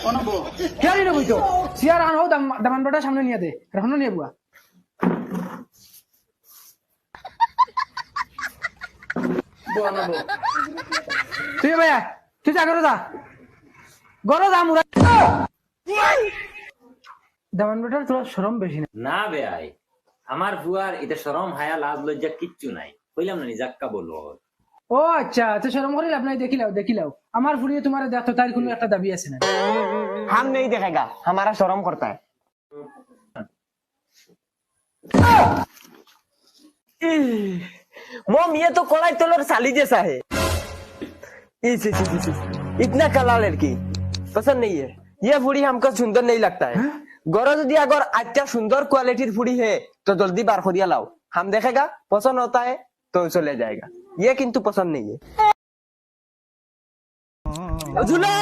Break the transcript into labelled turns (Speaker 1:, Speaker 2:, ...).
Speaker 1: অনবো
Speaker 2: কে নিয়ে বইতো সিয়ার আনো দামান বড়টা সামনে নিয়ে দে এখনো নিয়ে বুয়া
Speaker 1: বো অনবো
Speaker 2: তুই ভাইয়া তুই যা করো যা গরো যা মুরা দামান বড়টার তোর শরম বেশি না
Speaker 3: না বেআই আমার বুয়ার এটা শরম হায়া লাজ লজ্জা কিচ্ছু নাই কইলাম না নিজাক্কা বলবো
Speaker 2: ও আচ্ছা তো শরম করিল আপনার দেখিলাও আমার ফুরিয়ে তোমার দেখো তার কোনো একটা দাবি আছে না
Speaker 4: हम नहीं देखेगा हमारा शर्म करता है मोम ये तो कोलाई तोलर साली जैसा है इतना काला लड़की पसंद नहीं है ये फुड़ी हमको सुंदर नहीं लगता है गौरव यदि अगर अच्छा सुंदर क्वालिटी फुड़ी है तो जल्दी बार खोदिया लाओ हम देखेगा पसंद होता है तो चले जाएगा ये किंतु पसंद नहीं है झूला